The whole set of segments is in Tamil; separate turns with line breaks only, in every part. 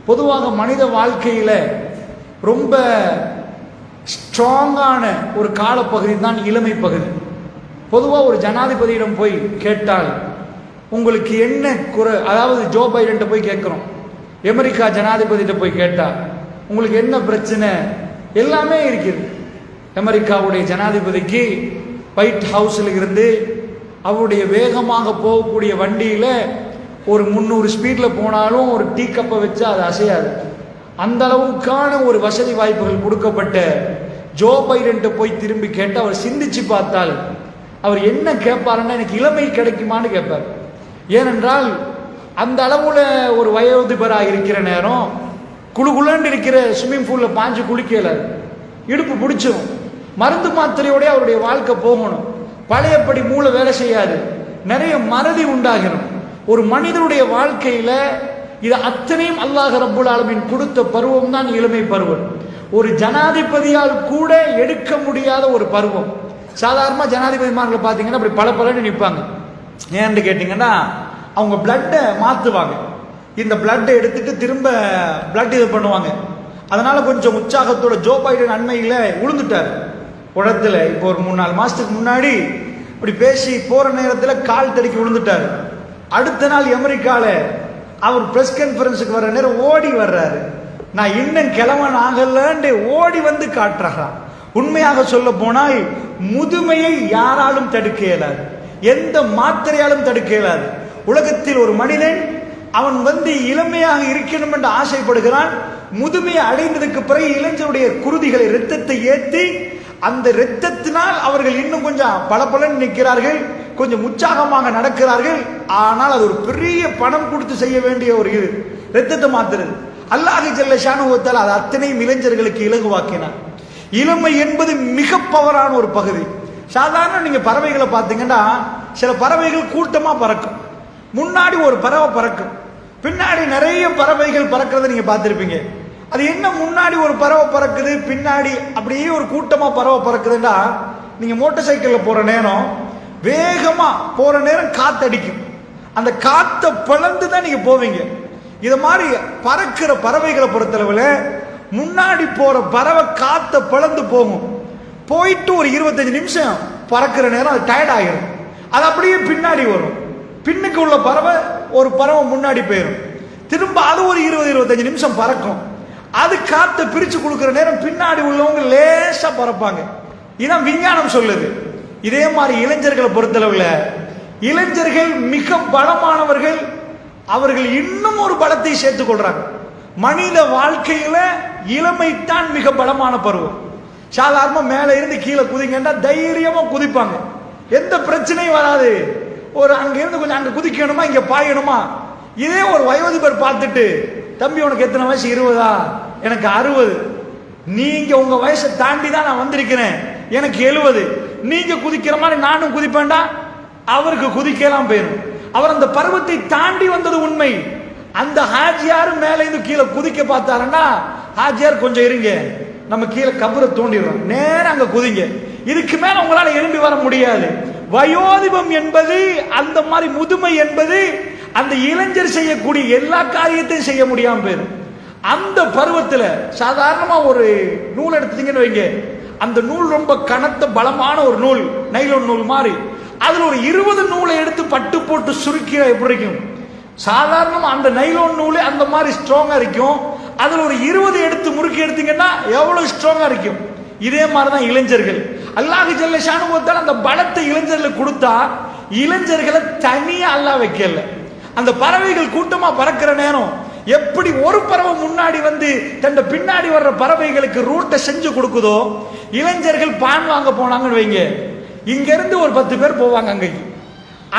பொதுவாக மனித வாழ்க்கையில் ரொம்ப ஸ்ட்ராங்கான ஒரு காலப்பகுதி தான் இளமை பகுதி. பொதுவாக ஒரு ஜனாதிபதியிடம் போய் கேட்டால் உங்களுக்கு என்ன குறை, அதாவது ஜோ பைடன் போய் கேட்குறோம், அமெரிக்கா ஜனாதிபதியிட்ட போய் கேட்டால் உங்களுக்கு என்ன பிரச்சனை, எல்லாமே இருக்குது. அமெரிக்காவுடைய ஜனாதிபதிக்கு ஒயிட் ஹவுஸில் இருந்து அவருடைய வேகமாக போகக்கூடிய வண்டியில் ஒரு 300 ஸ்பீடில் போனாலும் ஒரு டீ கப்பை வச்சு அது அசையாது. அந்த அளவுக்கான ஒரு வசதி வாய்ப்புகள் கொடுக்கப்பட்ட ஜோ பைடன் போய் திரும்பி கேட்டு அவர் சிந்திச்சு பார்த்தால் அவர் என்ன கேட்பாருன்னா, எனக்கு இளமை கிடைக்குமான்னு கேட்பார். ஏனென்றால் அந்த அளவுல ஒரு வயோதிபராக இருக்கிற நேரம் குளுகுலன்னு இருக்கிற ஸ்விம்மிங் பூலில் பாஞ்சு குளிக்கலாது, இடுப்பு பிடிச்சிடும். மருந்து மாத்திரையோட அவருடைய வாழ்க்கை போகணும். பழையபடி மூளை வேலை செய்யாது, நிறைய மறதி உண்டாகிடும். ஒரு மனிதனுடைய வாழ்க்கையில இது அத்தனையும் அல்லாஹ் ரப்புல் ஆலமீன் கொடுத்த பருவம் தான் இளமை பருவம். ஒரு ஜனாதிபதியால் கூட எடுக்க முடியாத ஒரு பருவம். சாதாரண ஜனாதிபதிமார்களை பார்த்தீங்கன்னா அப்படி பல பலன்னு நிற்பாங்க. ஏன்னு கேட்டீங்கன்னா அவங்க பிளட்டை மாற்றுவாங்க, இந்த பிளட்டை எடுத்துட்டு திரும்ப பிளட் இது பண்ணுவாங்க. அதனால கொஞ்சம் உற்சாகத்தோட ஜோ பைடன் அண்மையில் விழுந்துட்டார் உடத்துல. இப்போ ஒரு 3-4 மாசத்துக்கு முன்னாடி இப்படி பேசி போற நேரத்தில் கால் தடுக்கி விழுந்துட்டார். அடுத்த நாள் அமெரிக்காவில் அவர் பிரஸ் கான்ஃபரன்ஸுக்கு வர்ற நேரம் ஓடி வர்றாரு, நான் இன்னும் கிழவன் ஆகலன்னு ஓடி வந்து காட்டுறான். உண்மையாக சொல்ல போனால் முதுமையை யாராலும் தடுக்க இயலாது, எந்த மாத்திரையாலும் தடுக்க இயலாது. உலகத்தில் ஒரு மனிதன் அவன் இளமையாக இருக்கணும் என்று ஆசைப்படுகிறான். முதுமையை அடைந்ததுக்கு பிறகு இளைஞருடைய குருதிகளை இரத்தத்தை ஏற்றி அந்த இரத்தத்தினால் அவர்கள் இன்னும் கொஞ்சம் பளபளன்னு நிற்கிறார்கள், கொஞ்சம் உற்சாகமாக நடக்கிறார்கள். ஆனால் அது ஒரு பெரிய பணம் கொடுத்து செய்ய வேண்டிய ஒரு இது, இரத்தத்தை மாத்துறது. அல்லாஹ் ஜல்ல ஷானஹு வ தஆலா அது அத்தனையும் இளைஞர்களுக்கு இலகுவாக்கினார். இளமை என்பது மிக பவரான ஒரு பகுதி. சாதாரண நீங்க பறவைகளை பார்த்தீங்கன்னா சில பறவைகள் கூட்டமா பறக்கும். முன்னாடி ஒரு பறவை பறக்கும், பின்னாடி நிறைய பறவைகள் பறக்கிறத நீங்க பார்த்திருப்பீங்க. அது என்ன, முன்னாடி ஒரு பறவை பறக்குது, பின்னாடி அப்படியே ஒரு கூட்டமா பறவை பறக்குதுன்னா, நீங்க மோட்டார் சைக்கிள்ல போற நேரம் வேகமா போற நேரம் காத்தடிக்கும், அந்த காத்தை பிளந்து தான் நீங்க போவீங்க. இது மாதிரி பறக்கிற பறவைகளை பொறுத்தளவுல முன்னாடி போற பறவை காத்தை பிளந்து போகும், போயிட்டு ஒரு 25 நிமிஷம் பறக்கிற நேரம் அது டயர்ட் ஆகிடும், அது அப்படியே பின்னாடி வரும். பின்னுக்கு உள்ள பறவை ஒரு பறவை முன்னாடி போயிடும், திரும்ப அது ஒரு 20-25 நிமிஷம் பறக்கும். அது காத்தை பிரிச்சு கொடுக்கிற நேரம் பின்னாடி உள்ளவங்க லேசா பறப்பாங்க. இதான் விஞ்ஞானம் சொல்லுது. இதே மாதிரி இளைஞர்களை பொறுத்தளவுல இளைஞர்கள் மிக பலமானவர்கள், அவர்கள் இன்னும் ஒரு பலத்தை சேர்த்துக் கொள்றாங்க. மனித வாழ்க்கையில இளமைத்தான் மிக பலமான பருவம். சாதாரண மேல இருந்து கீழே குதிங்கன்னா தைரியமா குதிப்பாங்க, எந்த பிரச்சனையும் வராது. ஒரு அங்க இருந்து கொஞ்சம் அங்க குதிக்கணுமா, இங்க பாயணுமா. இதே ஒரு வயோதிபர் பார்த்துட்டு, தம்பி உனக்கு எத்தனை வயசு, 20, எனக்கு 60, நீங்க உங்க வயசை தாண்டி தான் நான் வந்திருக்கிறேன், எனக்கு 70, நீங்க குதிக்கிற மாதிரி நானும் குதிப்பேன்டா, அவருக்கு குதிக்கலாம் போயிடும். அவர் அந்த பருவத்தை தாண்டி வந்தது உண்மை. அந்த ஹாஜியார் மேல இருந்து கீழே குதிக்க பார்த்தாருன்னா, ஹாஜியார் கொஞ்சம் இருங்க, நம்ம கீழே கபரை தோண்டிடுறோம், நேரம் அங்க குதிங்க, இதுக்கு மேல உங்களால எழும்பி வர முடியாது. வயோதிபம் என்பது, அந்த மாதிரி முதுமை என்பது, அந்த இளைஞர் செய்யக்கூடிய எல்லா காரியத்தையும் செய்ய முடியாம போயிடும். அந்த பருவத்துல சாதாரணமா ஒரு நூல் எடுத்தீங்கன்னு வைங்க, அந்த நூல் ரொம்ப கனத்த பலமான ஒரு நூல், நைலோன் நூல் மாதிரி. அதுல ஒரு 20 நூலை எடுத்து பட்டு போட்டு சுருக்கிற எப்படி இருக்கும், சாதாரணமா அந்த நைலோன் நூல் அந்த மாதிரி ஸ்ட்ராங்கா இருக்கும். அதுல ஒரு 20 எடுத்து முறுக்கி எடுத்தீங்கன்னா எவ்வளவு ஸ்ட்ராங்கா இருக்கும். இதே மாதிரிதான் இளைஞர்கள். அல்லாஹ் ஜல்ல ஷானஹு வ தஆலா அந்த பலத்தை இளைஞர்களுக்கு கொடுத்தா, இளைஞர்களை தனியா அல்லாஹ் வைக்கல. அந்த பறவைகள் கூட்டமா பறக்கிற நேரம் எப்படி ஒரு பறவை முன்னாடி தன் பின்னாடி வர்ற பறவைகளுக்கு ரூட்டை செஞ்சு கொடுக்குதோ, இளைஞர்கள் பான் வாங்க போனாங்கன்னு வைங்க, இங்க இருந்து ஒரு 10 பேர் போவாங்க அங்கேக்கு,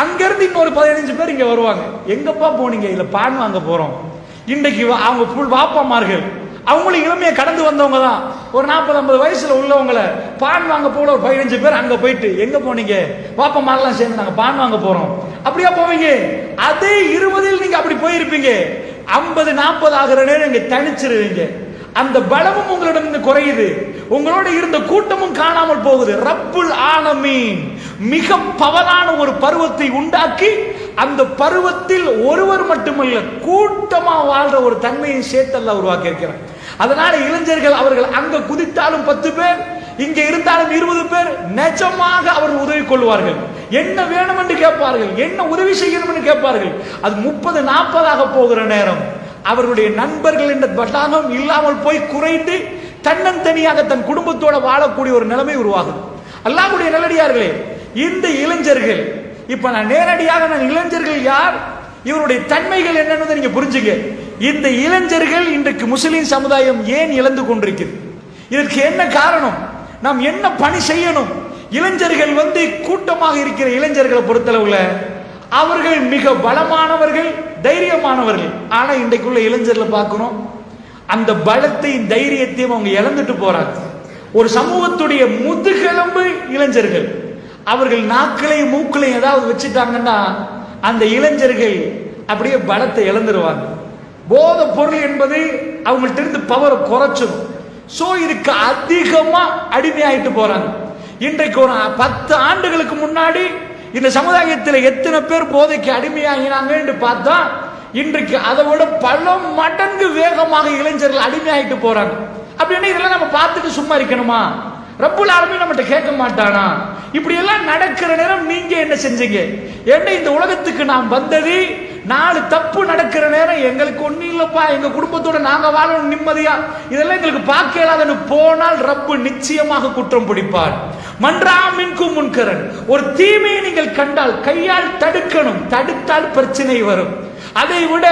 அங்க இருந்து இன்னொரு 15 பேர் இங்க வருவாங்க. எங்கப்பா போனீங்க, இல்ல பான் வாங்க போறோம். இன்றைக்கு அவங்க புல் வாப்பாமார்கள், அவங்களும் இளமையை கடந்து வந்தவங்க தான். ஒரு 40-50 வயசுல உள்ளவங்களை பான் வாங்க போல ஒரு 15 பேர் அங்க போயிட்டு, எங்க போனீங்க, வாப்பமாரெல்லாம் சேர்ந்து நாங்க பான் வாங்க போறோம், அப்படியா போவீங்க. அதே 20 நீங்க அப்படி போயிருப்பீங்க, 50-40 ஆகிற நேரம் இங்க தனிச்சிருவீங்க. அந்த பலமும் உங்களிடம் குறையுது, உங்களோட இருந்த கூட்டமும் காணாமல் போகுது. ரப்புல் ஆலமீன் மிக பவரான ஒரு பருவத்தை உண்டாக்கி அந்த பருவத்தில் ஒருவர் மட்டுமல்ல கூட்டமா வாழ்ற ஒரு தன்மையை சேர்த்து அல்லாஹ் உருவாக்கி இருக்கிறார். அதனால இளைஞர்கள் அவர்கள் அங்க குதித்தாலும் 10 பேர், இங்க இருந்தாலும் 20 பேர் நிஜமாக அவர்கள் உதவி கொள்வார்கள். என்ன வேணும் என்று கேட்பார்கள், என்ன உதவி செய்யணும் என்று கேட்பார்கள். அது 30-40 போகிற நேரம் அவர்களுடைய நண்பர்கள் என்ற வட்டாகம் இல்லாமல் போய் குறைந்து தன்னந்தனியாக தன் குடும்பத்தோட வாழக்கூடிய ஒரு நிலைமை உருவாகுது. அல்லாஹ்வுடைய நல்லடியார்களே, இந்த இளைஞர்கள் இப்ப நான் நேரடியாக இளைஞர்கள் யார், இவருடைய தன்மைகள் என்னன்னு நீங்க புரிஞ்சுங்க. இந்த இளைஞர்கள் இன்றைக்கு முஸ்லிம் சமுதாயம் ஏன் இழந்து கொண்டிருக்கிறது, இதற்கு என்ன காரணம், நாம் என்ன பணி செய்யணும்? இளைஞர்கள் கூட்டமாக இருக்கிற இளைஞர்களை பொறுத்தளவுல அவர்கள் மிக பலமானவர்கள், தைரியமானவர்கள். ஆனா இன்றைக்குள்ள இளைஞர்களை பார்க்கிறோம், அந்த பலத்தையும் தைரியத்தையும் அவங்க இழந்துட்டு போறாங்க. ஒரு சமூகத்துடைய முதுகெலும்பு இளைஞர்கள். அவர்கள் நாக்களையும் மூக்களையும் ஏதாவது வச்சுட்டாங்கன்னா அந்த இளைஞர்கள் அப்படியே பலத்தை இழந்துருவாங்க. போதை பொருள் என்பது அவங்கள்ட்ட இருந்து பவர் குறைச்சிடும். சோ இதுக்கு அதிகமா அடிமையாயிட்டு போறாங்க. இன்றைக்கு ஒரு 10 ஆண்டுகளுக்கு முன்னாடி இந்த சமுதாயத்தில் எத்தனை பேர் போதைக்கு அடிமையாகினாங்க என்று பார்த்தா இன்றைக்கு அதை விட பல மடங்கு வேகமாக இளைஞர்கள் அடிமையாயிட்டு போறாங்க. அப்படின்னா இதெல்லாம் நம்ம பார்த்துட்டு சும்மா இருக்கணுமா? ரப்புல் ஆலமீன் நம்மகிட்ட கேட்க மாட்டானா? இப்படி எல்லாம் நடக்கிற நேரம் நீங்க என்ன செஞ்சீங்க? ஏன்னா இந்த உலகத்துக்கு நாம் வந்தது 4 தப்பு நடக்கிற நேரம் எங்களுக்கு ஒன்னும் இல்லப்பா, எங்க குடும்பத்தோட நாங்க வாழணும் நிம்மதியா, இதெல்லாம் எங்களுக்கு பார்க்க இயலாதுன்னு போனால் ரப்பு நிச்சயமாக குற்றம் பிடிப்பார். மன்றாமின்கும் முன்கரன், ஒரு தீமையை நீங்கள் கண்டால் கையால் தடுக்கணும், தடுத்தால் பிரச்சனை வரும். அதை விட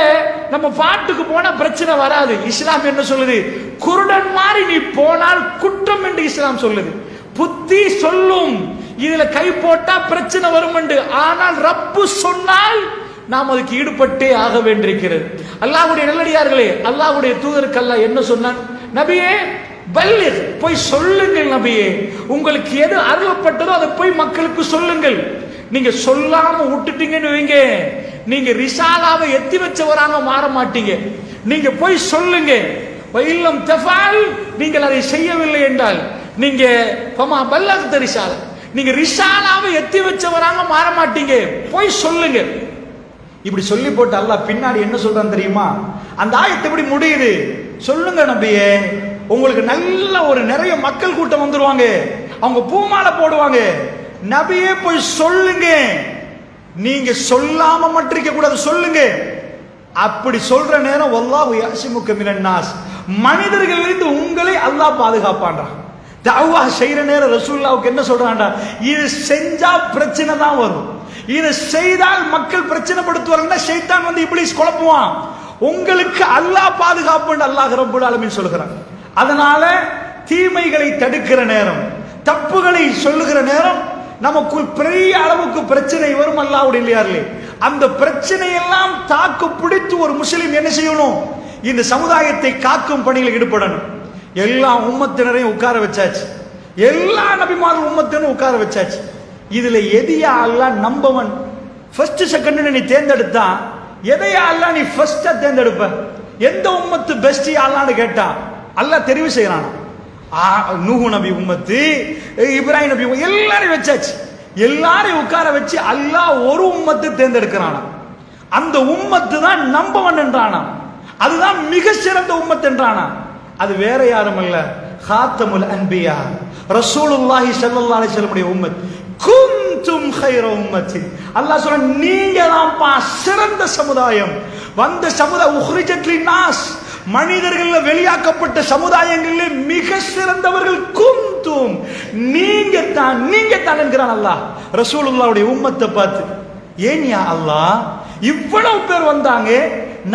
நம்ம பாட்டுக்கு போனா பிரச்சனை வராது. இஸ்லாம் என்ன சொல்லுது? குருடன் மாதிரி நீ போனால் குற்றம் என்று இஸ்லாம் சொல்லுது. புத்தி சொல்லும் இதுல கை போட்டா பிரச்சனை வரும் என்று, ஆனால் ரப்பு சொன்னால் நாம் அதுக்கு ஈடுபட்டே ஆக வேண்டியிருக்கிறது. அல்லாஹ்வுடைய நல்லடியார்களே, அல்லாஹ்வுடைய தூதருக்கு அல்லாஹ் என்ன சொன்னான்? நபியே பல்லிக், போய் சொல்லுங்கள் நபியே, உங்களுக்கு எது அருளப்பட்டதோ அதை போய் மக்களுக்கு சொல்லுங்கள். நீங்க சொல்லாம விட்டுட்டீங்கன்னு வைங்க, நீங்க ரிசாலாவை எத்தி வச்சவராங்க மாற மாட்டீங்க. நீங்க போய் சொல்லுங்க. இல்லம் தஃபால், நீங்கள் அதை செய்யவில்லை என்றால் நீங்க ஃபமா பல்லக்த ரிசாலா, நீங்க ரிசாலாவை எத்தி வச்சவராங்க மாற மாட்டீங்க, போய் சொல்லுங்க. இப்படி சொல்லி போட்டு அல்லாஹ் பின்னாடி என்ன சொல்றான் தெரியுமா? அந்த ஆயத்து எப்படி முடியுது? சொல்லுங்க நபியே, உங்களுக்கு நல்ல ஒரு நிறைய மக்கள் கூட்டம் வந்துருவாங்க, அவங்க பூமாலை போடுவாங்க, நபியே போய் சொல்லுங்க. நீங்க சொல்லாம மட்டும் இருக்க கூடாது, சொல்லுங்க. அப்படி சொல்ற நேரம் வல்லாஹு யஸிமுக மினன் நாஸ், மனிதர்களிலிருந்து உங்களை அல்லாஹ் பாதுகாப்பான்றான். தஅவா செய்யற நேரம் ரசூலுல்லாஹ்வுக்கு என்ன சொல்றான்டா? இது செஞ்சா பிரச்சனை தான் வரும், இது செய்தால் மக்கள் பிரச்சனைப்படுத்துவாங்கன்னா ஷைத்தான் இப்ளீஸ் குழப்புவான், உங்களுக்கு அல்லாஹ் பாதுகாப்புன்னு அல்லாஹ் ரப்பல் ஆலமீன் சொல்கிறான். அதனால தீமைகளை தடுக்கிற நேரம், தப்புகளை சொல்லுகிற நேரம் நமக்குள் பெரிய அளவுக்கு பிரச்சனை வரும். அல்லாஹ்வுடைய இல்லையார்களே, அந்த பிரச்சனையெல்லாம் தாக்கு பிடித்து ஒரு முஸ்லிம் என்ன செய்யணும்? இந்த சமுதாயத்தை காக்கும் பணியில் ஈடுபடணும். எல்லா உம்மத்தினரையும் உட்கார வச்சாச்சு, எல்லா நபிமாரும் உம்மத்தினரும் உட்கார வச்சாச்சு. இதுல எதையா அல்லாஹ் நம்பவன் ஃபர்ஸ்ட் செகண்ட் நீ தேர்ந்தெடுத்தா, எதையா அல்லாஹ் நீ ஃபர்ஸ்டா தேர்ந்தெடுப்ப? எந்த உம்மத்து பெஸ்ட் அல்லாஹ்னு கேட்டா அல்லாஹ் தெரிவு செய்யறான். நூஹ் நபி உம்மத்து, இப்ராஹிம் நபி, எல்லாரையும் வச்சாச்சு. எல்லாரையும் உட்கார வச்சு அல்லாஹ் ஒரு உம்மத்து தேர்ந்தெடுக்கிறானா. அந்த உம்மத்து தான் நம்பவன் என்றானா, அதுதான் மிக சிறந்த உம்மத் என்றானா. அது வேற யாரும் அல்ல, ஹாத்தமுல் அன்பியா ரசூலுல்லாஹி ஸல்லல்லாஹு அலைஹி வஸல்லம் உம்மத். குந்தும் கைர உம்மத்தி, அல்லாஹ் சொல்ற நீங்க தான்ப்பா சிறந்த சமுதாயம். வந்த சமுதாயம் உஹ்ரிஜத் லின்னாஸ், மனிதர்கள் வெளியாக்கப்பட்ட சமுதாயங்களில் மிக சிறந்தவர்கள் குந்தும், நீங்க தான் என்கிறான் அல்லாஹ் ரசூலுல்லாஹ்வுடைய உம்மத்தை பார்த்து. ஏன் யா அல்லாஹ் இவ்வளவு பேர் வந்தாங்க,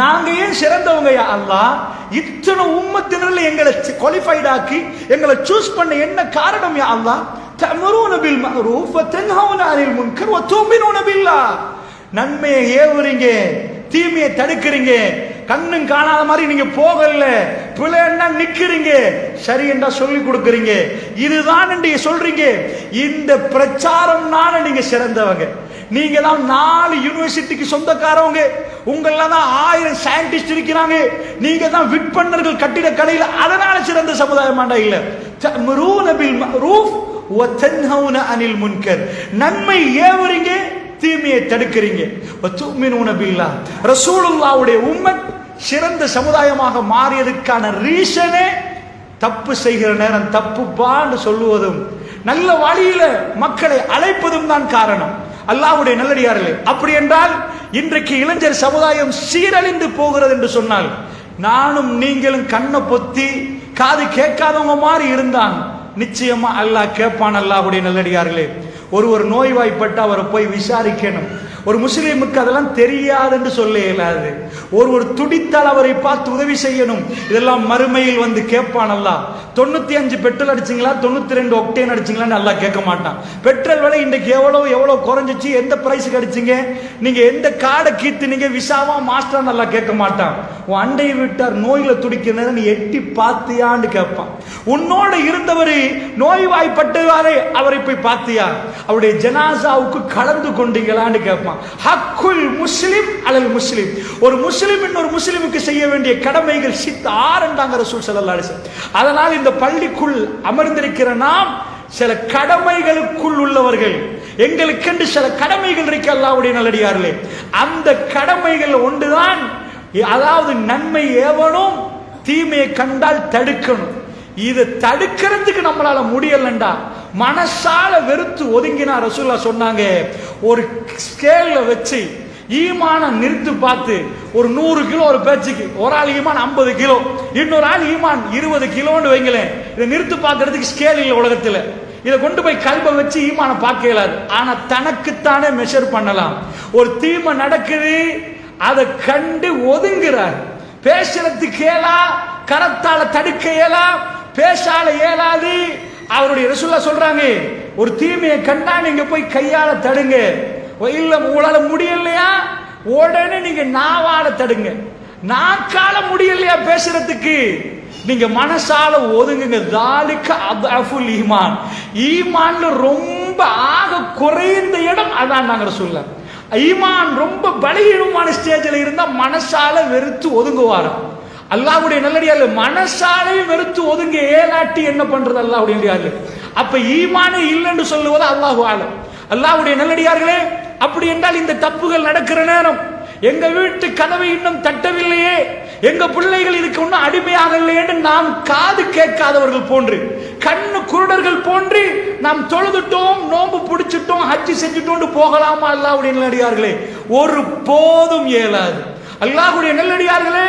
நாங்க ஏன் சிறந்தவங்க யா அல்லாஹ்? இத்தனை உம்மத்தினர்ல எங்களை குவாலிஃபைட் ஆக்கி எங்களை சூஸ் பண்ண என்ன காரணம் யா அல்லாஹ்? தஅமுருன பில் மஅரூஃப் வ தன்ஹவுன அனில் முன்கர் வ துமினுன பில்லாஹ். நன்மையை ஏவுறீங்க, தீமையை தடுக்கிறீங்க, கண்ணும் காணாத மாதிரி நீங்க போகல, பிள்ளைன்னா நிக்கிறீங்க, சரி என்றா சொல்லி கொடுக்கறீங்க, இதுதான் நீங்க சொல்றீங்க. இந்த பிரச்சாரம்னால நீங்க சிறந்தவங்க. நீங்க தான் 4 யூனிவர்சிட்டிக்கு சொந்தக்காரவங்க, உங்கள தான் 1000 சயின்டிஸ்ட் இருக்கிறாங்க, நீங்க தான் விற்பனர்கள் கட்டிட கடையில், அதனால சிறந்த சமுதாயமாண்டா இல்ல. தஅமுருன பில் மஅரூஃப் வ தன்ஹவுன அனில் முன்கர், நன்மை ஏவுறீங்க, தீமையை தடுக்கிறீங்க. வதுமினூன பில்லாஹ், ரசூலுல்லாஹ்வுடைய உம்மத் சிறந்த சமுதாயமாக மாறியதுக்கான ரீசனே தப்பு செய்கிற நேரம் தப்புப்பான்னு சொல்லுவதும் நல்ல வழியில மக்களை அழைப்பதும் தான் காரணம். அல்லாஹ்வுடைய நல்லடியார்களே, அப்படி என்றால் இன்றைக்கு இளைஞர் சமுதாயம் சீரழிந்து போகிறது என்று சொன்னால், நானும் நீங்களும் கண்ணை பொத்தி காது கேட்காதவங்க மாதிரி இருந்தான் நிச்சயமா அல்லாஹ் கேட்பான். அல்லாஹ்வுடைய நல்லடியார்களே, ஒருவர் நோய்வாய்ப்பட்டு அவரை போய் விசாரிக்கணும். ஒரு முஸ்லீமுக்கு அதெல்லாம் தெரியாது என்று சொல்ல இயலாது. ஒருவர் துடித்தால் அவரை பார்த்து உதவி செய்யணும். இதெல்லாம் மறுமையில் வந்து கேட்பான் அல்லாஹ். 95 பெட்ரோல் அடிச்சிங்களா, 92 ஒக்டேன் அடிச்சிங்களான்னு அல்லாஹ் கேட்க மாட்டான். பெட்ரோல் விலை இன்றைக்கு எவ்வளவு குறைஞ்சிச்சு, எந்த பிரைஸுக்கு அடிச்சிங்க, நீங்க எந்த கார்டை கீத்துனீங்க, விசாவா மாஸ்டர் அல்லாஹ் கேட்க மாட்டான். உன் அண்டை விட்டார் நோயில துடிக்கிறத நீ எட்டி பார்த்தியான்னு கேட்பான். உன்னோட இருந்தவர் நோய்வாய்ப்பட்டவாரே அவரை போய் பார்த்தியா, அவருடைய ஜனாசாவுக்கு கலந்து கொண்டீங்களான்னு கேட்பான். ஹக்குல் முஸ்லிம் அலல் முஸ்லிம், ஒரு முஸ்லிம் இன்னொரு முஸ்லிமுக்கு செய்ய வேண்டிய கடமைகள் சித்தாரண்டாங்க ரசூல் ஸல்லல்லாஹு அலைஹி வஸல்லம். அதனால் இந்த பள்ளிக்குள் அமர்ந்திருக்கிற நாம் சில கடமைகளுக்குள் உள்ளவர்கள். எங்களுக்கென்று சில கடமைகள் இருக்கு அல்லாஹ்வுடைய நல்லடியார்களே. அந்த கடமைகள் ஒன்றுதான், அதாவது நன்மை ஏவணும், தீமையை கண்டால் தடுக்கணும். இதை தடுக்கிறதுக்கு நம்மளால முடியலண்டா மனசால வெறுத்து ஒதுங்கினா ரசூலுல்லாஹ் சொன்னாங்க, ஒரு ஸ்கேல்ல வச்சு ஈமான நிறுத்து பார்த்து, ஒரு 100 கிலோ ஒரு பேச்சுக்கு, ஒரு ஆள் ஈமான் 50 கிலோ, இன்னொரு ஆள் ஈமான் 20 கிலோன்னு வைங்களேன். இதை நிறுத்து பார்க்கறதுக்கு ஸ்கேல் இல்லை உலகத்துல. இதை கொண்டு போய் கல்பை வச்சு ஈமான பார்க்க இயலாது. ஆனா தனக்குத்தானே மெஷர் பண்ணலாம். ஒரு தீமை நடக்குது, அதை கண்டு ஒதுங்குறார். பேசுறதுக்கு ஏலா, கரத்தால தடுக்க இயலா, பேசால இயலாது. அவருடைய ரசூலுல்லாஹ் சொல்றாங்க, ஒரு தீமையை கண்டா நீங்க போய் கையால தடுங்க, இல்ல உங்களால முடியலையா உடனே நீங்க நாவால தடுங்க. நாக்கால முடியலையா பேசுறதுக்கு, நீங்க மனசால ஒதுங்குங்க. தாலிக அத்அஃபுல் ஈமான், ஈமான்ல ரொம்ப ஆக குறைந்த இடம் அதான் நாங்க ரசூலுல்லாஹ். ஈமான் ரொம்ப பலகீனமான ஸ்டேஜில் இருந்தா மனசால வெறுத்து ஒதுங்குவாராம். அல்லாஹ்வுடைய நல்லடியார்களே, மனசாலே வெறுத்து ஒதுங்க ஏலாட்டி என்ன பண்றது அல்லாஹ்வுடைய நல்லடியார்களே? அப்ப ஈமானே இல்லைன்னு சொல்லுவது அல்லாஹு ஆலம். அல்லாஹ்வுடைய நல்லடியார்களே, அப்படி என்றால் இந்த தப்புகள் நடக்கிற நேரம் எங்க வீட்டு கதவை இன்னும் தட்டவில்லையே, எங்க பிள்ளைகள் இதுக்கு இன்னும் அடிமையாகலையே என்று நாம் காது கேட்காதவர்கள் போன்று, கண்ணு குருடர்கள் போன்று நாம் தொழுதுட்டோம், நோன்பு பிடிச்சிட்டோம், ஹஜ்ஜி செஞ்சுட்டோம் போகலாமா? அல்லாஹ்வுடைய நல்லடியார்களே, ஒரு போதும் இயலாது. அல்லாஹ்வுடைய நல்லடியார்களே,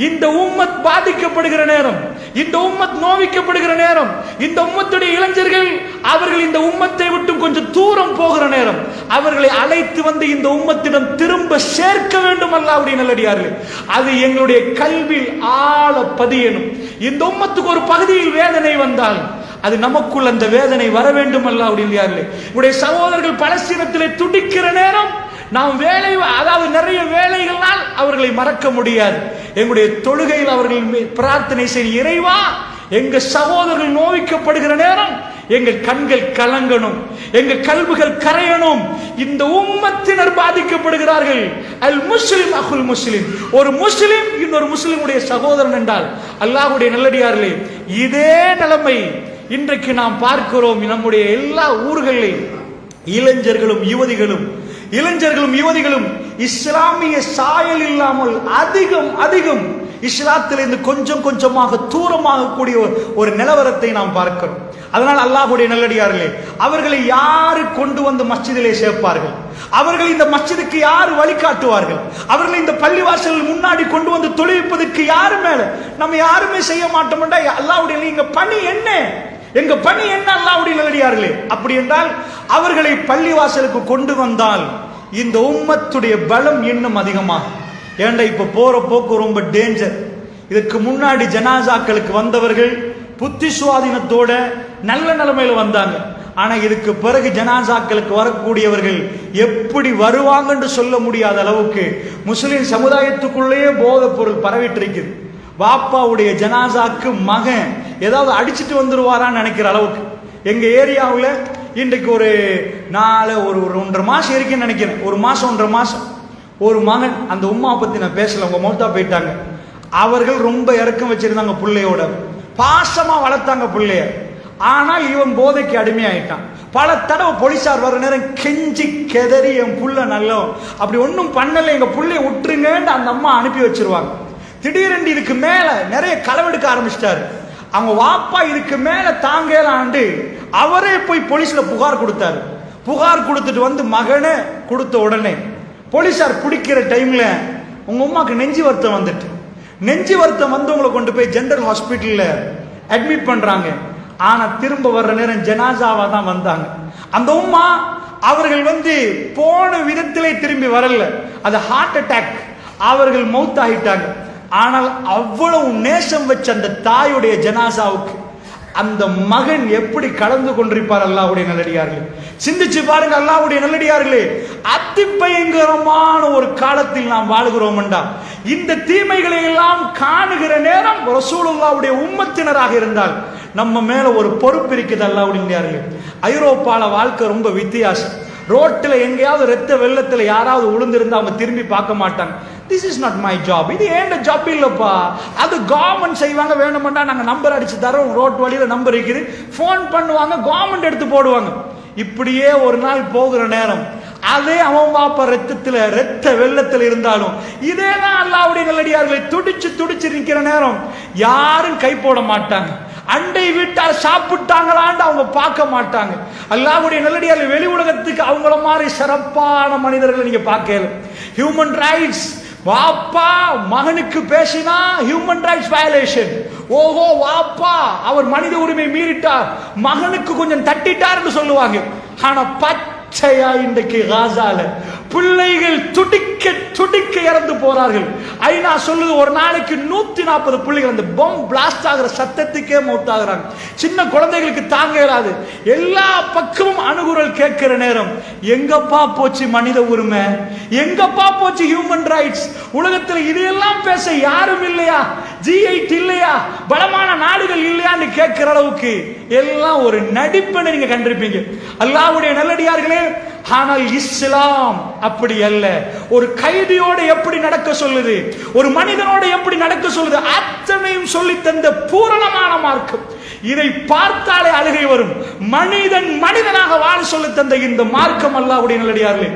இந்த உம்மத் பாதிக்கப்படுகிற நேரம், இந்த உம்மத் நோவிக்கப்படுகிற நேரம், இந்த உம்மத்துடைய இளைஞர்கள் அவர்கள் இந்த உம்மத்தை விட்டு கொஞ்சம் தூரம் போகிற நேரம், அவர்களை அழைத்து வந்து இந்த உம்மத்திடம் திரும்ப சேர்க்க வேண்டும். அல்லாஹ்வுடைய நல்லடியார்களே, அது எங்களுடைய கல்வியில் ஆழ பதியணும். இந்த உம்மத்துக்கு ஒரு பகுதியில் வேதனை வந்தால் அது நமக்குள் அந்த வேதனை வர வேண்டும். அல்லாஹ்வுடைய நல்லடியார்களே, உடைய சகோதரர்கள் பலஸ்தீனத்திலே துடிக்கிற நேரம் நாம் வேலை, அதாவது நிறைய வேலைகளால் அவர்களை மறக்க முடியாது. எங்களுடைய தொழுகையில் அவர்கள் பிரார்த்தனை செய்ய, இறைவா எங்க சகோதரர்கள் நோவிக்கப்படுகிற நேரம் எங்கள் கண்கள் கலங்கணும், எங்க கல்விகள் கரையணும். இந்த உம்மத்தினர் பாதிக்கப்படுகிறார்கள். அல் முஸ்லிம் அகுல் முஸ்லிம், ஒரு முஸ்லிம் இன்னொரு முஸ்லிமுடைய சகோதரன் என்றால் அல்லாஹ்வுடைய நல்லடியார்களே, இதே நிலைமை இன்றைக்கு நாம் பார்க்கிறோம். நம்முடைய எல்லா ஊர்களிலும் இளைஞர்களும் யுவதிகளும் இஸ்லாமிய சாயல் இல்லாமல் அதிகம் இஸ்லாத்திலிருந்து கொஞ்சம் கொஞ்சமாக தூரமாக கூடிய ஒரு நிலவரத்தை நாம் பார்க்கிறோம். அதனால் அல்லாஹ்வுடைய நல்லடியார்களே, அவர்களை யாரு கொண்டு வந்து மஸ்ஜிதிலே சேர்ப்பார்கள்? அவர்கள் இந்த மஸ்ஜிதுக்கு யாரு வழிகாட்டுவார்கள்? அவர்களை இந்த பள்ளிவாசல் முன்னாடி கொண்டு வந்து தொழுவிப்பதற்கு யாரு மேல நம்ம யாருமே செய்ய மாட்டோம்டா. அல்லாஹ்வுடைய எங்க பணி என்ன? எங்க பணி என்ன? அல்லாஹ்வுடைய நல்லடியார்களே, அப்படி என்றால் அவர்களை பள்ளிவாசலுக்கு கொண்டு வந்தால் இந்த உம்மத்துடைய பலம் இன்னும் அதிகமாகும். ஏண்டா இப்ப போற போக்கு ரொம்ப டேஞ்சர். இதற்கு முன்னாடி ஜனாசாக்களுக்கு வந்தவர்கள் புத்தி சுவாதீனத்தோட நல்ல நிலைமையில வந்தாங்க. ஆனா இதுக்கு பிறகு ஜனாசாக்களுக்கு வரக்கூடியவர்கள் எப்படி வருவாங்கன்னு சொல்ல முடியாத அளவுக்கு முஸ்லிம் சமுதாயத்துக்குள்ளேயே போதைப் பொருள் பரவிட்டு இருக்குது. வாப்பாவுடைய ஜனாசாக்கு மகன் ஏதாவது அடிச்சுட்டு வந்துருவாரான்னு நினைக்கிற அளவுக்கு எங்க ஏரியாவில் இன்றைக்கு ஒரு 1.5 மாசம் இருக்குன்னு நினைக்கிறேன், 1 மாசம் 1.5 மாசம் ஒரு மகன், அந்த உம்மா பத்தி நான் பேசல, அவங்க மௌத்தா போயிட்டாங்க. அவர்கள் ரொம்ப இறக்கம் வச்சிருந்தாங்க, பிள்ளையோட பாசமா வளர்த்தாங்க பிள்ளைய. ஆனால் இவன் போதைக்கு அடிமையாயிட்டான். பல தடவை போலீசார் வர நேரம் கெஞ்சி கெதறி என் புள்ள நல்ல அப்படி ஒன்றும் பண்ணல எங்க புள்ளைய விட்டுருங்கன்னு அந்த அம்மா அனுப்பி வச்சிருவாங்க. திடீரென்று இதுக்கு மேல நிறைய களவெடுக்க ஆரம்பிச்சிட்டாரு. அவங்க வாப்பா இதுக்கு மேல தாங்கலாண்டு அவரே போய் போலீஸ்ல புகார் கொடுத்தாரு. புகார் கொடுத்துட்டு வந்து மகனை கொடுத்த உடனே போலீசார் பிடிக்கிற டைம்ல உங்க அம்மாக்கு நெஞ்சு வருத்தம் வந்துட்டு, நெஞ்சு வருத்தம் வந்தவங்களை கொண்டு போய் ஜெனரல் ஹாஸ்பிட்டல்ல அட்மிட் பண்றாங்க. ஆனா திரும்ப வர்ற நேரம் ஜனாசாவா தான் வந்தாங்க. அந்த உம்மா அவர்கள் போன விதத்திலே திரும்பி வரல, அது ஹார்ட் அட்டாக், அவர்கள் மௌத் ஆகிட்டாங்க. ஆனால் அவ்வளவு நேசம் வச்ச அந்த தாயுடைய ஜனாசாவுக்கு அந்த மகன் எப்படி கலந்து கொண்டிருப்பார். அல்லாஹ்வுடைய நல்லடியார்களே, சிந்திச்சு பாருங்க. அல்லாஹ்வுடைய நல்லடியார்களே, அதிபயங்கரமான ஒரு காலத்தில் நாம் வாழ்கிறோம் என்றா இந்த தீமைகளை எல்லாம் காணுகிற நேரம் ரசூலுல்லாஹ்வுடைய உம்மத்தினராக இருந்தால் நம்ம மேல ஒரு பொறுப்பு இருக்குது. அல்லாஹ்வுடைய நல்லடியார்களே, ஐரோப்பால வாழ்க்கை ரொம்ப வித்தியாசம். ரோட்டில் எங்கேயாவது ரத்த வெள்ளத்தில் யாராவது உளுந்திருந்தா அவங்க திரும்பி பார்க்க மாட்டாங்க. This is not my job, இது ஏன் ஜாப் இல்லப்பா, அது கவர்மெண்ட் செய்வாங்க. வேணுமெண்டா நாங்க நம்பர் அடிச்சு தரோம், ரோட் வழியில நம்பர் இருக்குது, போன் பண்ணுவாங்க, கவர்மெண்ட் எடுத்து போடுவாங்க. இப்படியே ஒரு நாள் போகிற நேரம் அதே அவன் வாப்பா ரத்த வெள்ளத்தில் இருந்தாலும் இதேதான் அல்லாஹ்வுடைய நல்லடியார்களை துடிச்சு துடிச்சு நிக்கிற நேரம் யாரும் கை போட மாட்டாங்க. அண்டை வீட்டார் சாப்பிட்டாங்களான்னு அவங்க பார்க்க மாட்டாங்க. அல்லாஹ்வுடைய நல்லடியார்கள் வெளி உலகத்துக்கு அவங்கள மாதிரி சிறப்பான மனிதர்களை நீங்க பார்க்கல. ஹியூமன் ரைட்ஸ், வாப்பா மகனுக்கு பேசினா ஹியூமன் ரைட்ஸ் வயலேஷன். ஓஹோ வாப்பா அவர் மனித உரிமை மீறிட்டார், மகனுக்கு கொஞ்சம் தட்டிட்டார்னு சொல்லுவாங்க. ஆனா பச்சையா இன்றைக்கு காசால பிள்ளைகள் துடிக்க துடிக்க இறந்து போறார்கள். ஐநா சொல்லுது ஒரு நாளைக்கு 140 பிள்ளைகள் அந்த பாம் பிளாஸ்ட் ஆகிற சத்தத்துக்கே மௌத்தாகிறாங்க. சின்ன குழந்தைகளுக்கு தாங்க இயலாது. எல்லா பக்கமும் அணுகுரல் கேட்கிற நேரம் எங்கப்பா போச்சு மனித உரிமை, எங்கப்பா போச்சு ஹியூமன் ரைட்ஸ்? உலகத்தில் இதையெல்லாம் பேச யாரும் இல்லையா? G8 இல்லையா? பலமான நாடுகள் இல்லையான்னு கேட்கிற அளவுக்கு எல்லாம் ஒரு நடிப்பை நீங்க கண்டிருப்பீங்க. அல்லாஹ்வுடைய நல்லடியார்களே, ஆனால் இஸ்லாம் அப்படி அல்ல. ஒரு கைதியோடு எப்படி நடக்க சொல்லுது, ஒரு மனிதனோடு எப்படி நடக்க சொல்லுது, அத்தனையும் சொல்லி தந்த பூரணமான மார்க்கம். இதை பார்த்தாலே அழுகை வரும். மனிதன் மனிதனாக வாழ சொல்லி தந்த இந்த மார்க்கம் அல்லாஹ்வுடைய நல்லடியார்களே,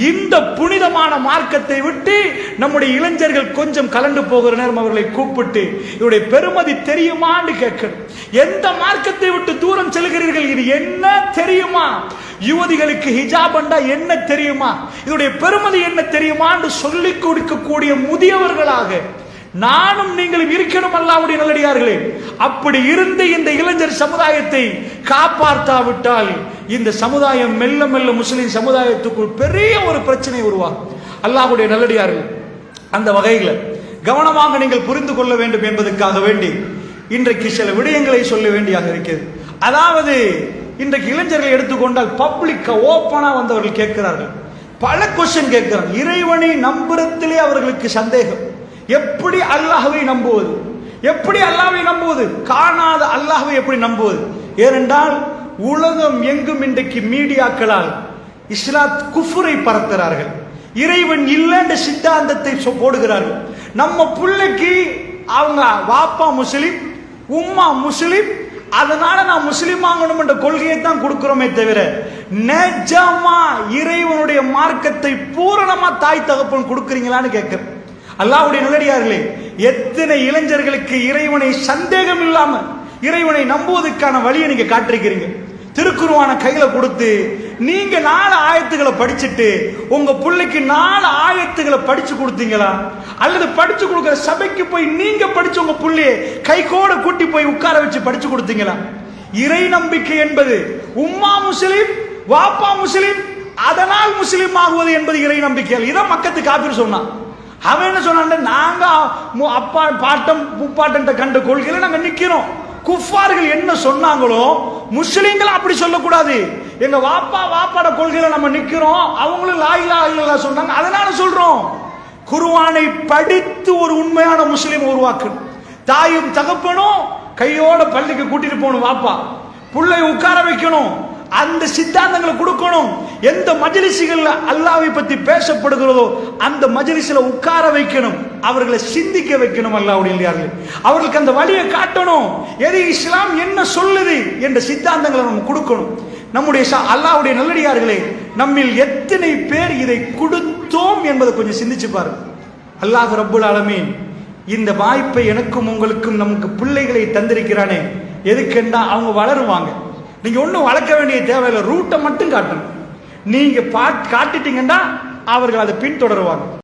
இந்த புனிதமான மார்க்கத்தை விட்டு நம்முடைய இளைஞர்கள் கொஞ்சம் கலண்டு போகிற நேரம் அவர்களை கூப்பிட்டு இவருடைய பெருமதி தெரியுமான்னு கேட்கணும். எந்த மார்க்கத்தை விட்டு தூரம் செல்கிறீர்கள், இது என்ன தெரியுமா? யுவதிகளுக்கு ஹிஜாப் என்ன தெரியுமா, இதனுடைய பெருமதி என்ன தெரியுமா என்று சொல்லிக் கொடுக்கக்கூடிய முதியவர்களாக நானும் நீங்களும் இருக்கணும் அல்லாஹ்வுடைய நல்லடியார்களே. அப்படி இருந்து இந்த இளைஞர் சமுதாயத்தை காப்பாற்றாவிட்டால் இந்த சமுதாயம் மெல்ல மெல்ல முஸ்லிம் சமுதாயத்துக்குள் பெரிய ஒரு பிரச்சனை உருவாகும். அல்லாஹ்வுடைய நல்லடியார்கள், அந்த வகையில் கவனமாக நீங்கள் புரிந்து கொள்ள வேண்டும் என்பதற்காக வேண்டி இன்றைக்கு சில விடயங்களை சொல்ல வேண்டியாக இருக்கிறது. அதாவது இன்றைக்கு இளைஞர்களை எடுத்துக்கொண்டால் பப்ளிக் ஓப்பனா வந்தவர்கள் கேட்கிறார்கள், பல கொஸ்டின் கேட்கிறார்கள். இறைவனை நம்புறதிலே அவர்களுக்கு சந்தேகம். எப்படி அல்லாஹ்வை நம்புவது, எப்படி அல்லாஹ்வை நம்புவது, காணாத அல்லாஹ்வை எப்படி நம்புவது? ஏனென்றால் உலகம் எங்கும் இன்றைக்கு மீடியாக்களால் இஸ்லாத் குஃபுரை பரத்துகிறார்கள், இறைவன் இல்லை என்ற சித்தாந்தத்தை போடுகிறார்கள். நம்ம பிள்ளைக்கு அவங்க வாப்பா முஸ்லிம் உம்மா முஸ்லிம், அதனால நான் முஸ்லிம் ஆகணும் என்ற கொள்கையை தான் கொடுக்கிறோமே தவிர நிஜமா இறைவனுடைய மார்க்கத்தை பூரணமா தாய் தகப்பன் கொடுக்கிறீங்களான்னு கேட்கிறேன். அல்லாஹ்வுடைய நல்லடியார்களே, எத்தனை இளைஞர்களுக்கு இறைவனை சந்தேகம் இல்லாம இறைவனை நம்புவதற்கான வழியை நீங்க காட்டிருக்கிறீங்க. திருக்குர்ஆனை கையில கொடுத்து நீங்க 4 ஆயத்துகளை படிச்சுட்டு உங்க பிள்ளைக்கு 4 ஆயத்துகளை படிச்சு கொடுத்தீங்களா? அல்லது படிச்சு கொடுக்கிற சபைக்கு போய் நீங்க படிச்சு உங்க பிள்ளைய கைகோட கூட்டி போய் உட்கார வச்சு படிச்சு கொடுத்தீங்களா? இறை நம்பிக்கை என்பது உம்மா முஸ்லிம் வாப்பா முஸ்லிம் அதனால் முஸ்லிம் ஆகுவது என்பது இறை நம்பிக்கை. இதான் மக்கத்து காபிர் சொன்னான். அவன் என்ன சொன்னான், நாங்க அப்பா பாட்டம் முப்பாட்டம் கண்ட கொள்கையில நாங்க நிக்கிறோம். குஃபார்கள் என்ன சொன்னாங்களோ முஸ்லிம்கள் அப்படி சொல்லக்கூடாது. எங்க வாப்பாட கொள்கையில நம்ம நிக்கிறோம், அவங்களும் லா இலாஹ இல்லல்லாஹ் சொன்னாங்க, அதனால சொல்றோம். குர்ஆனை படித்து ஒரு உண்மையான முஸ்லிம் உருவாக்கணும். தாயும் தகப்பனும் கையோட பள்ளிக்கு கூட்டிட்டு போகணும், வாப்பா புள்ளை உட்கார வைக்கணும், அந்த சித்தாந்தங்களை கொடுக்கணும். எந்த மஜ்லிஸ்கள்ல அல்லாஹ்வை பத்தி பேசப்படுகிறதோ அந்த மஜ்லிஸ்ல உட்கார வைக்கணும், அவர்களை சிந்திக்க வைக்கணும். அல்லாஹ்வுடைய நல்லடியார்களே, அவர்களுக்கு அந்த வழியை காட்டணும். எது இஸ்லாம் என்ன சொல்லுது என்ற சித்தாந்தங்களை நம்ம கொடுக்கணும். நம்முடைய அல்லாஹ்வுடைய நல்லடியார்களே, நம்மில் எத்தனை பேர் இதை கொடுத்தோம் என்பதை கொஞ்சம் சிந்திச்சு பாருங்க. அல்லாஹ் ரப்புல் ஆலமீன் இந்த வாய்ப்பை எனக்கும் உங்களுக்கும் நமக்கு பிள்ளைகளை தந்திருக்கிறானே, எதுக்குன்னா அவங்க வளருவாங்க. நீங்க ஒன்றும் வளர்க்க வேண்டிய தேவையில்லை, ரூட்டை மட்டும் காட்டணும். நீங்க காட்டிட்டீங்கன்னா அவர்கள் அதை பின்தொடருவாங்க.